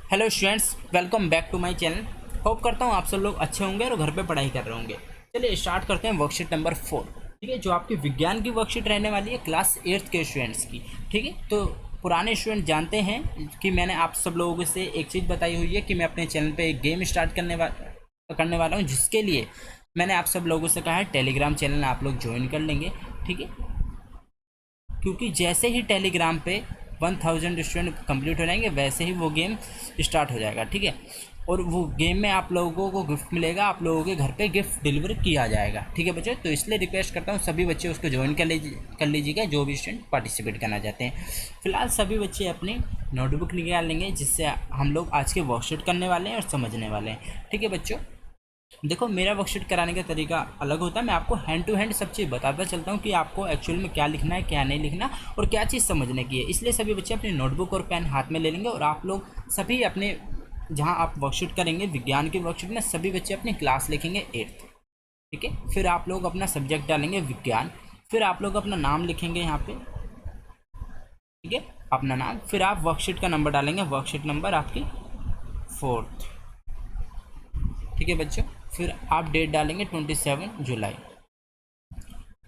Hello students, welcome back to my channel. Hope करता हूँ आप सब लोग अच्छे होंगे और घर पे पढ़ाई कर रहे होंगे। चलिए स्टार्ट करते हैं वर्कशीट नंबर 4। ठीक है, जो आपकी विज्ञान की वर्कशीट रहने वाली है क्लास 8th के स्टूडेंट्स की। ठीक है, तो पुराने स्टूडेंट जानते हैं कि मैंने आप सब लोगों से एक चीज़ बताई हुई है कि मैं अपने चैनल पर एक गेम स्टार्ट करने वाला हूँ, जिसके लिए मैंने आप सब लोगों से कहा है टेलीग्राम चैनल आप लोग ज्वाइन कर लेंगे। ठीक है, क्योंकि जैसे ही टेलीग्राम पे 1000 स्टूडेंट कंप्लीट हो जाएंगे वैसे ही वो गेम स्टार्ट हो जाएगा। ठीक है, और वो गेम में आप लोगों को गिफ्ट मिलेगा, आप लोगों के घर पे गिफ्ट डिलीवर किया जाएगा। ठीक है बच्चों, तो इसलिए रिक्वेस्ट करता हूँ सभी बच्चे उसको ज्वाइन कर लीजिएगा, जो भी स्टूडेंट पार्टिसिपेट करना चाहते हैं। फिलहाल सभी बच्चे अपनी नोटबुक निकाल लेंगे, जिससे हम लोग आज के वर्कशीट करने वाले हैं और समझने वाले हैं। ठीक है बच्चों, देखो मेरा वर्कशीट कराने का तरीका अलग होता है। मैं आपको हैंड टू हैंड सब चीज़ बताता चलता हूँ कि आपको एक्चुअल में क्या लिखना है, क्या नहीं लिखना और क्या चीज़ समझने की है। इसलिए सभी बच्चे अपनी नोटबुक और पेन हाथ में ले लेंगे और आप लोग सभी अपने जहाँ आप वर्कशीट करेंगे विज्ञान की वर्कशीट में सभी बच्चे अपनी क्लास लिखेंगे 8th। ठीक है, फिर आप लोग अपना सब्जेक्ट डालेंगे विज्ञान, फिर आप लोग अपना नाम लिखेंगे यहाँ पे। ठीक है, अपना नाम, फिर आप वर्कशीट का नंबर डालेंगे, वर्कशीट नंबर आपकी 4th। ठीक है बच्चों, फिर आप डेट डालेंगे 27 जुलाई।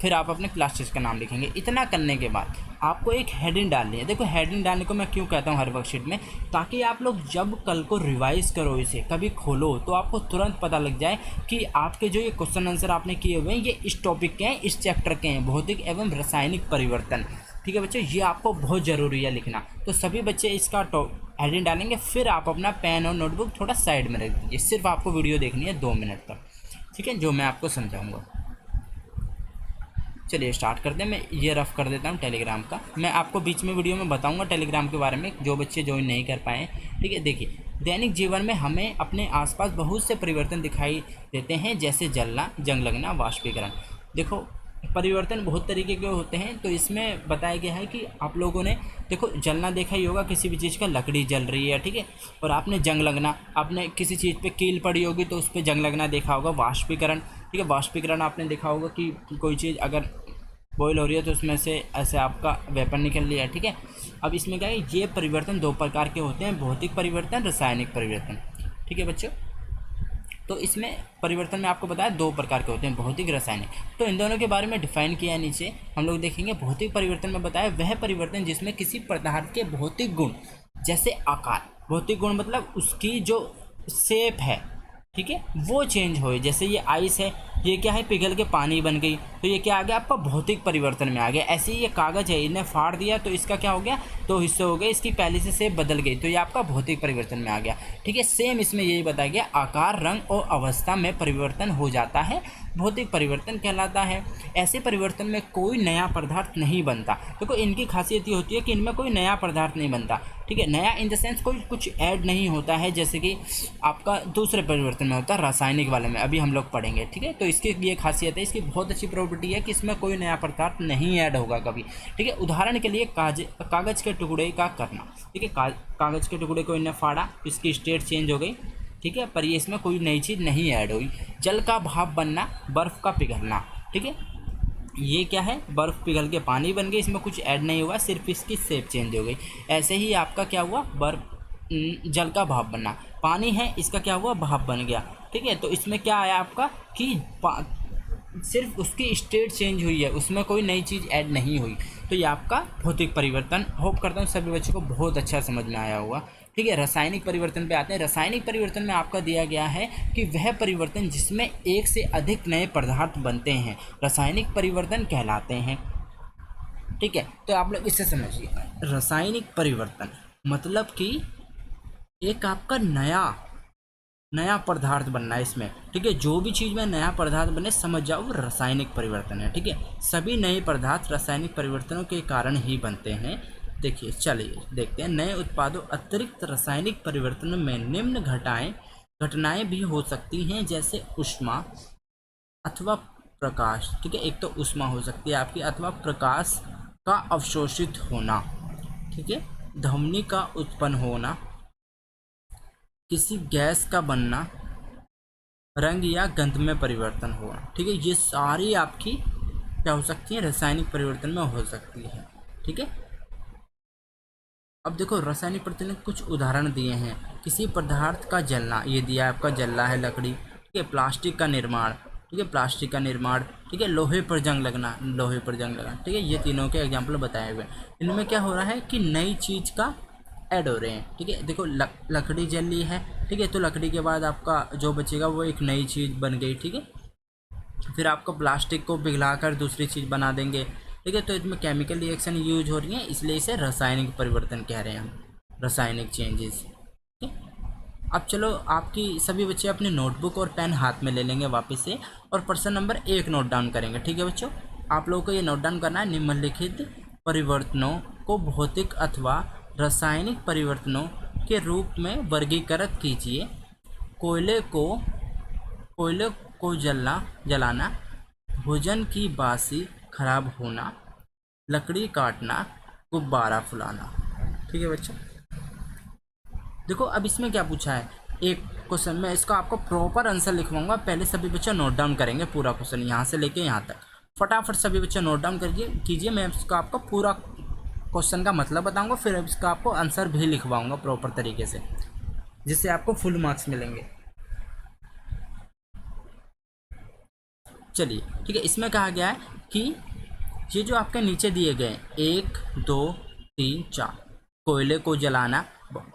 फिर आप अपने क्लास टीचर का नाम लिखेंगे। इतना करने के बाद आपको एक हेडिंग डालनी है। देखो हेडिंग डालने को मैं क्यों कहता हूँ हर वर्कशीट में, ताकि आप लोग जब कल को रिवाइज करो, इसे कभी खोलो तो आपको तुरंत पता लग जाए कि आपके जो ये क्वेश्चन आंसर आपने किए हुए हैं ये इस टॉपिक के हैं, इस चैप्टर के हैं, भौतिक एवं रासायनिक परिवर्तन। ठीक है बच्चों, ये आपको बहुत ज़रूरी है लिखना। तो सभी बच्चे इसका हेडिंग डालेंगे, फिर आप अपना पेन और नोटबुक थोड़ा साइड में रख दीजिए। सिर्फ आपको वीडियो देखनी है 2 मिनट तक। ठीक है, जो मैं आपको समझाऊंगा। चलिए स्टार्ट करते हैं। मैं ये रफ कर देता हूँ टेलीग्राम का। मैं आपको बीच में वीडियो में बताऊंगा टेलीग्राम के बारे में, जो बच्चे ज्वाइन नहीं कर पाए। ठीक है, देखिए दैनिक जीवन में हमें अपने आसपास बहुत से परिवर्तन दिखाई देते हैं, जैसे जलना, जंग लगना, वाष्पीकरण। देखो परिवर्तन बहुत तरीके के होते हैं, तो इसमें बताया गया है कि आप लोगों ने देखो जलना देखा ही होगा, किसी भी चीज़ का लकड़ी जल रही है। ठीक है, और आपने जंग लगना, आपने किसी चीज़ पे कील पड़ी होगी तो उस पर जंग लगना देखा होगा। वाष्पीकरण, ठीक है, वाष्पीकरण आपने देखा होगा कि कोई चीज़ अगर बॉयल हो रही है तो उसमें से ऐसे आपका वेपन निकल लिया। ठीक है, अब इसमें क्या है, ये परिवर्तन 2 प्रकार के होते हैं, भौतिक परिवर्तन, रासायनिक परिवर्तन। ठीक है बच्चों, तो इसमें परिवर्तन में आपको बताया 2 प्रकार के होते हैं, भौतिक, रासायनिक। तो इन दोनों के बारे में डिफाइन किया है नीचे, हम लोग देखेंगे। भौतिक परिवर्तन में बताया वह परिवर्तन जिसमें किसी पदार्थ के भौतिक गुण, जैसे आकार, भौतिक गुण मतलब उसकी जो शेप है, ठीक है, वो चेंज हो। जैसे ये आइस है, ये क्या है, पिघल के पानी बन गई, तो ये क्या आ गया आपका भौतिक परिवर्तन में आ गया। ऐसे ही ये कागज़ है, इन्हें फाड़ दिया तो इसका क्या हो गया, 2 हिस्से हो गए, इसकी पहले से शेप बदल गई, तो ये आपका भौतिक परिवर्तन में आ गया। ठीक है, सेम इसमें यही बताया गया, आकार, रंग और अवस्था में परिवर्तन हो जाता है, भौतिक परिवर्तन कहलाता है। ऐसे परिवर्तन में कोई नया पदार्थ नहीं बनता। देखो इनकी खासियत ये होती है कि इनमें कोई नया पदार्थ नहीं बनता। ठीक है, नया इन द सेंस कोई कुछ ऐड नहीं होता है, जैसे कि आपका दूसरे परिवर्तन में होता है, रासायनिक वाले में अभी हम लोग पढ़ेंगे। ठीक है, तो इसकी ये खासियत है, इसकी बहुत अच्छी प्रॉपर्टी है कि इसमें कोई नया पदार्थ नहीं ऐड होगा कभी। ठीक है, उदाहरण के लिए कागज़ के टुकड़े का करना। ठीक है, कागज़ के टुकड़े को इन्हें फाड़ा, इसकी स्टेट चेंज हो गई। ठीक है, पर ये इसमें कोई नई चीज़ नहीं ऐड हुई। जल का भाप बनना, बर्फ़ का पिघलना। ठीक है, ये क्या है, बर्फ़ पिघल के पानी बन गई, इसमें कुछ ऐड नहीं हुआ, सिर्फ इसकी शेप चेंज हो गई। ऐसे ही आपका क्या हुआ, जल का भाप बनना, पानी है इसका क्या हुआ, भाप बन गया। ठीक है, तो इसमें क्या आया आपका कि सिर्फ उसकी स्टेट चेंज हुई है, उसमें कोई नई चीज़ ऐड नहीं हुई। तो ये आपका भौतिक परिवर्तन। होप करता हूँ सभी बच्चों को बहुत अच्छा समझ में आया होगा। ठीक है, रासायनिक परिवर्तन पे आते हैं। रासायनिक परिवर्तन में आपका दिया गया है कि वह परिवर्तन जिसमें एक से अधिक नए पदार्थ बनते हैं रासायनिक परिवर्तन कहलाते हैं। ठीक है, तो आप लोग इससे समझिए, रासायनिक परिवर्तन मतलब कि एक आपका नया नया पदार्थ बनना है इसमें। ठीक है, जो भी चीज़ में नया पदार्थ बने समझ जाओ वो रासायनिक परिवर्तन है। ठीक है, सभी नए पदार्थ रासायनिक परिवर्तनों के कारण ही बनते हैं। देखिए चलिए देखते हैं, नए उत्पादों अतिरिक्त रासायनिक परिवर्तन में निम्न घटनाएं भी हो सकती हैं, जैसे ऊष्मा अथवा प्रकाश। ठीक है, एक तो ऊष्मा हो सकती है आपकी, अथवा प्रकाश का अवशोषित होना। ठीक है, ध्वनि का उत्पन्न होना, किसी गैस का बनना, रंग या गंध में परिवर्तन होना। ठीक है, ये सारी आपकी क्या हो सकती है, रासायनिक परिवर्तन में हो सकती है। ठीक है, अब देखो रासायनिक परिवर्तन के कुछ उदाहरण दिए हैं। किसी पदार्थ का जलना, ये दिया है आपका, जलना है लकड़ी, ठीक है। प्लास्टिक का निर्माण, ठीक है, प्लास्टिक का निर्माण, ठीक है। लोहे पर जंग लगना, लोहे पर जंग लगना, ठीक है। ये तीनों के एग्जाम्पल बताए हुए हैं। इनमें क्या हो रहा है कि नई चीज़ का ऐड हो रहे हैं, ठीक है। देखो लकड़ी जल ली है, ठीक है, तो लकड़ी के बाद आपका जो बचेगा वो एक नई चीज़ बन गई, ठीक है। फिर आपको प्लास्टिक को पिघलाकर दूसरी चीज़ बना देंगे, ठीक है। तो इसमें केमिकल रिएक्शन यूज हो रही है, इसलिए इसे रासायनिक परिवर्तन कह रहे हैं हम, रासायनिक चेंजेस, ठीक है। अब चलो, आपकी सभी बच्चे अपनी नोटबुक और पेन हाथ में ले लेंगे वापस से, और प्रश्न नंबर 1 नोट डाउन करेंगे, ठीक है बच्चों। आप लोगों को ये नोट डाउन करना है, निम्नलिखित परिवर्तनों को भौतिक अथवा रासायनिक परिवर्तनों के रूप में वर्गीकृत कीजिए। कोयले को कोयले को जलाना, भोजन की बासी खराब होना, लकड़ी काटना, गुब्बारा फुलाना, ठीक है बच्चों। देखो अब इसमें क्या पूछा है, एक क्वेश्चन में इसका आपको प्रॉपर आंसर लिखवाऊंगा, पहले सभी बच्चे नोट डाउन करेंगे पूरा क्वेश्चन यहाँ से लेके यहाँ तक। फटाफट सभी बच्चे नोट डाउन कीजिए। मैं इसका आपको पूरा क्वेश्चन का मतलब बताऊंगा, फिर इसका आपको आंसर भी लिखवाऊंगा प्रॉपर तरीके से, जिससे आपको फुल मार्क्स मिलेंगे। चलिए ठीक है, इसमें कहा गया है कि ये जो आपके नीचे दिए गए 1 2 3 4, कोयले को जलाना,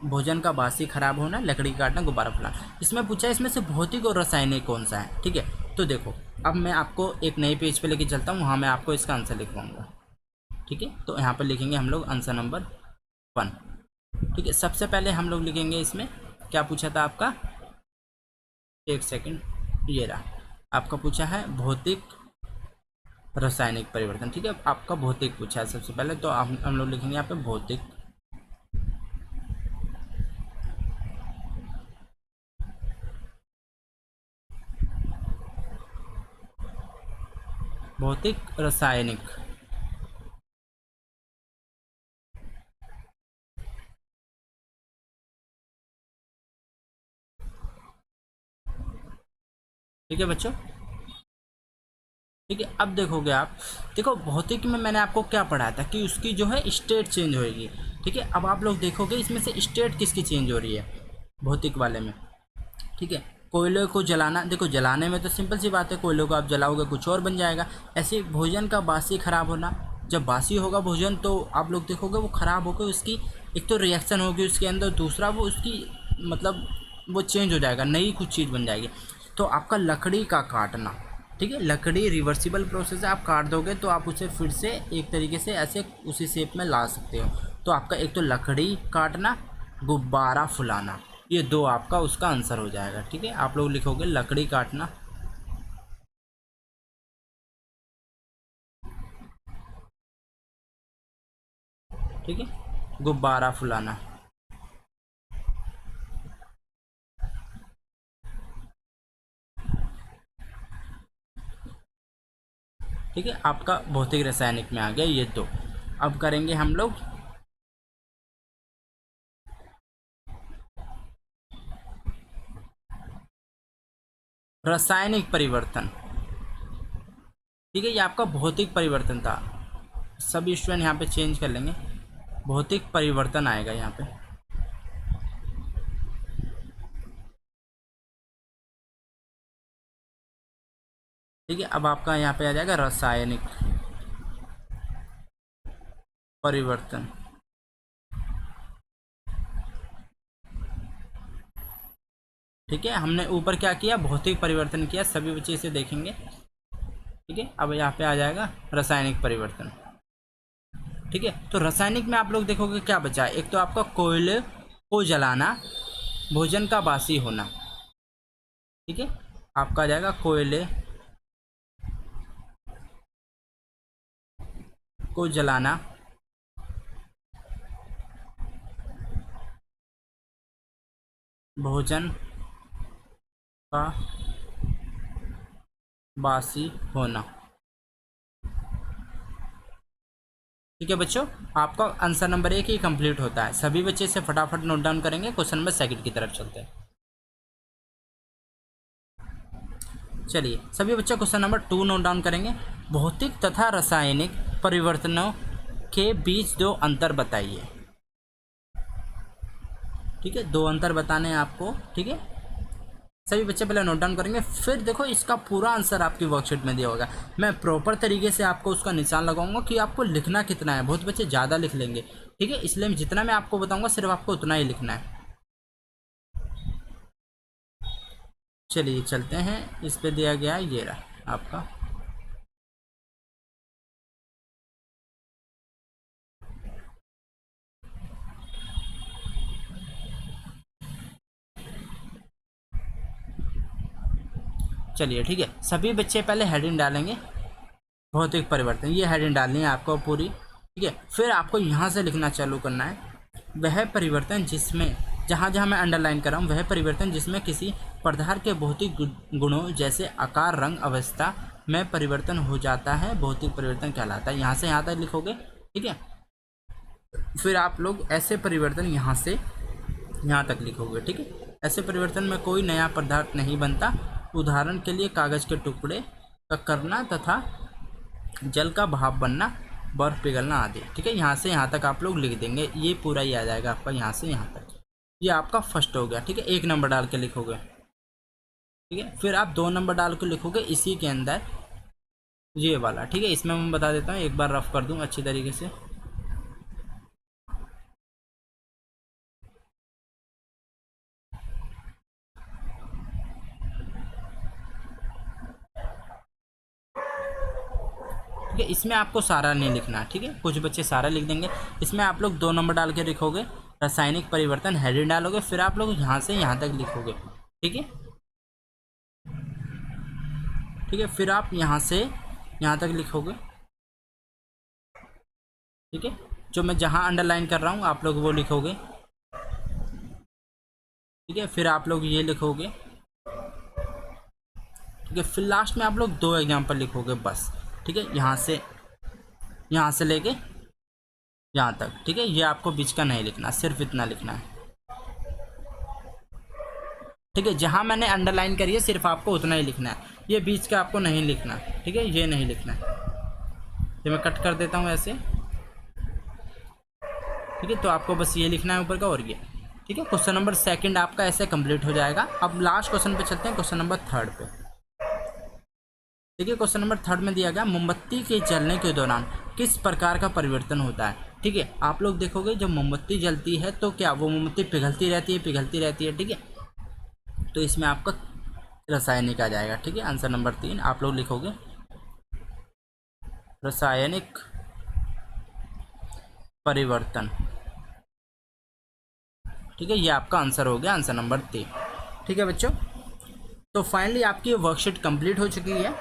भोजन का बासी खराब होना, लकड़ी काटना, गुब्बारा फुलाना, इसमें पूछा है इसमें से भौतिक और रासायनिक कौन सा है, ठीक है। तो देखो अब मैं आपको एक नए पेज पे लेके चलता हूँ, वहाँ मैं आपको इसका आंसर लिखवाऊंगा, ठीक है। तो यहाँ पर लिखेंगे हम लोग आंसर नंबर 1, ठीक है। सबसे पहले हम लोग लिखेंगे इसमें क्या पूछा था आपका, एक सेकेंड, ये रहा आपका पूछा है भौतिक रासायनिक परिवर्तन, ठीक है। आपका भौतिक पूछा है सबसे पहले, तो हम लोग लिखेंगे यहाँ पे भौतिक रासायनिक, ठीक है बच्चों, ठीक है। अब देखोगे आप, देखो भौतिक में मैंने आपको क्या पढ़ाया था कि उसकी जो है स्टेट चेंज होएगी, ठीक है। अब आप लोग देखोगे इसमें से स्टेट किसकी चेंज हो रही है भौतिक वाले में, ठीक है। कोयले को जलाना, देखो जलाने में तो सिंपल सी बात है, कोयले को आप जलाओगे कुछ और बन जाएगा। ऐसे भोजन का बासी खराब होना, जब बासी होगा भोजन तो आप लोग देखोगे वो ख़राब होकर उसकी एक तो रिएक्शन होगी उसके अंदर, दूसरा वो उसकी मतलब वो चेंज हो जाएगा, नई कुछ चीज़ बन जाएगी। तो आपका लकड़ी का काटना, ठीक है, लकड़ी रिवर्सिबल प्रोसेस है, आप काट दोगे तो आप उसे फिर से एक तरीके से ऐसे उसी शेप में ला सकते हो। तो आपका एक तो लकड़ी काटना, गुब्बारा फुलाना, ये 2 आपका उसका आंसर हो जाएगा, ठीक है। आप लोग लिखोगे लकड़ी काटना, ठीक है, गुब्बारा फुलाना, ठीक है। आपका भौतिक रासायनिक में आ गया ये 2। अब करेंगे हम लोग रासायनिक परिवर्तन, ठीक है। ये आपका भौतिक परिवर्तन था, सभी स्टूडेंट यहाँ पे चेंज कर लेंगे, भौतिक परिवर्तन आएगा यहाँ पे, ठीक है। अब आपका यहाँ पे आ जाएगा रासायनिक परिवर्तन, ठीक है। हमने ऊपर क्या किया, भौतिक परिवर्तन किया, सभी बच्चे इसे देखेंगे, ठीक है। अब यहाँ पे आ जाएगा रासायनिक परिवर्तन, ठीक है। तो रासायनिक में आप लोग देखोगे क्या बचा है, एक तो आपका कोयले को जलाना, भोजन का बासी होना, ठीक है। आपका आ जाएगा कोयले को जलाना, भोजन का बासी होना, ठीक है बच्चों। आपका आंसर नंबर 1 ही कंप्लीट होता है। सभी बच्चे इसे फटाफट नोट डाउन करेंगे। क्वेश्चन नंबर 2 की तरफ चलते हैं। चलिए सभी बच्चे क्वेश्चन नंबर 2 नोट डाउन करेंगे। भौतिक तथा रासायनिक परिवर्तनों के बीच 2 अंतर बताइए। ठीक है, 2 अंतर बताने हैं आपको। ठीक है, सभी बच्चे पहले नोट डाउन करेंगे, फिर देखो इसका पूरा आंसर आपकी वर्कशीट में दिया होगा। मैं प्रॉपर तरीके से आपको उसका निशान लगाऊंगा कि आपको लिखना कितना है। बहुत बच्चे ज़्यादा लिख लेंगे, ठीक है, इसलिए जितना मैं आपको बताऊंगा सिर्फ आपको उतना ही लिखना है। चलिए चलते हैं, इस पे दिया गया है, ये रहा आपका। चलिए ठीक है, सभी बच्चे पहले हेडिंग डालेंगे, भौतिक परिवर्तन, ये हेडिंग डालनी है आपको पूरी। ठीक है, फिर आपको यहाँ से लिखना चालू करना है, वह परिवर्तन जिसमें, जहाँ जहाँ मैं अंडरलाइन कर रहा हूँ, वह परिवर्तन जिसमें किसी पदार्थ के भौतिक गुणों जैसे आकार, रंग, अवस्था में परिवर्तन हो जाता है, भौतिक परिवर्तन कहलाता है। यहाँ से यहाँ तक लिखोगे। ठीक है, फिर आप लोग ऐसे परिवर्तन यहाँ से यहाँ तक लिखोगे। ठीक है, ऐसे परिवर्तन में कोई नया पदार्थ नहीं बनता, उदाहरण के लिए कागज के टुकड़े का करना तथा जल का भाप बनना, बर्फ पिघलना आदि। ठीक है, यहाँ से यहाँ तक आप लोग लिख देंगे, ये पूरा ही आ जाएगा आपका यहाँ से यहाँ तक। ये आपका फर्स्ट हो गया। ठीक है, 1 नंबर डाल के लिखोगे। ठीक है, फिर आप 2 नंबर डाल के लिखोगे इसी के अंदर ये वाला। ठीक है, इसमें मैं बता देता हूँ, एक बार रफ कर दूँ अच्छी तरीके से। ठीक है, इसमें आपको सारा नहीं लिखना। ठीक है, कुछ बच्चे सारा लिख देंगे। इसमें आप लोग 2 नंबर डाल के लिखोगे, रासायनिक परिवर्तन हेडिंग डालोगे, फिर आप लोग यहाँ से यहाँ तक लिखोगे। ठीक है, ठीक है, फिर आप यहाँ से यहाँ तक लिखोगे। ठीक है, जो मैं जहाँ अंडरलाइन कर रहा हूँ आप लोग वो लिखोगे। ठीक है, फिर आप लोग ये लिखोगे। ठीक है, फिर लास्ट में आप लोग 2 एग्जाम्पल लिखोगे बस। ठीक है, यहाँ से लेके यहाँ तक। ठीक है, ये आपको बीच का नहीं लिखना, सिर्फ इतना लिखना है। ठीक है, जहाँ मैंने अंडरलाइन करी है सिर्फ आपको उतना ही लिखना है, ये बीच का आपको नहीं लिखना। ठीक है, ये नहीं लिखना है। ये मैं कट कर देता हूँ ऐसे। ठीक है, तो आपको बस ये लिखना है ऊपर का और ये। ठीक है, क्वेश्चन नंबर 2 आपका ऐसे कंप्लीट हो जाएगा। अब लास्ट क्वेश्चन पे चलते हैं, क्वेश्चन नंबर 3 पे। देखिए, क्वेश्चन नंबर 3 में दिया गया, मोमबत्ती के जलने के दौरान किस प्रकार का परिवर्तन होता है। ठीक है, आप लोग देखोगे जब मोमबत्ती जलती है तो क्या वो मोमबत्ती पिघलती रहती है। ठीक है, तो इसमें आपका रासायनिक आ जाएगा। ठीक है, आंसर नंबर 3 आप लोग लिखोगे, रासायनिक परिवर्तन। ठीक है, ये आपका आंसर हो गया, आंसर नंबर 3। ठीक है बच्चों, तो फाइनली आपकी वर्कशीट कंप्लीट हो चुकी है।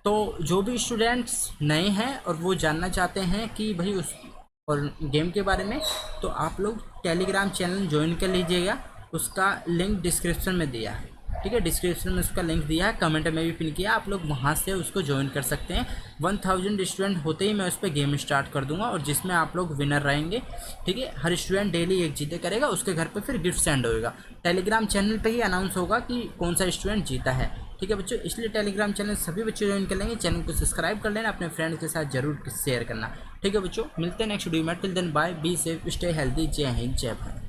तो जो भी स्टूडेंट्स नए हैं और वो जानना चाहते हैं कि भाई उस और गेम के बारे में, तो आप लोग टेलीग्राम चैनल ज्वाइन कर लीजिएगा, उसका लिंक डिस्क्रिप्शन में दिया है। ठीक है, डिस्क्रिप्शन में उसका लिंक दिया है, कमेंट में भी पिन किया, आप लोग वहाँ से उसको ज्वाइन कर सकते हैं। 1000 स्टूडेंट होते ही मैं उस पर गेम स्टार्ट कर दूंगा और जिसमें आप लोग विनर रहेंगे। ठीक है, हर स्टूडेंट डेली एक जीते करेगा, उसके घर पे फिर गिफ्ट सेंड होएगा। टेलीग्राम चैनल पे ही अनाउंस होगा कि कौन सा स्टूडेंट जीता है। ठीक है बच्चों, इसलिए टेलीग्राम चैनल सभी बच्चे ज्वाइन कर लेंगे। चैनल को सब्सक्राइब कर लेना, अपने फ्रेंड्स के साथ जरूर शेयर करना। ठीक है बच्चों, मिलते हैं नेक्स्ट वीडियो में। Till then bye, be safe, stay healthy. जय हिंद, जय भारत।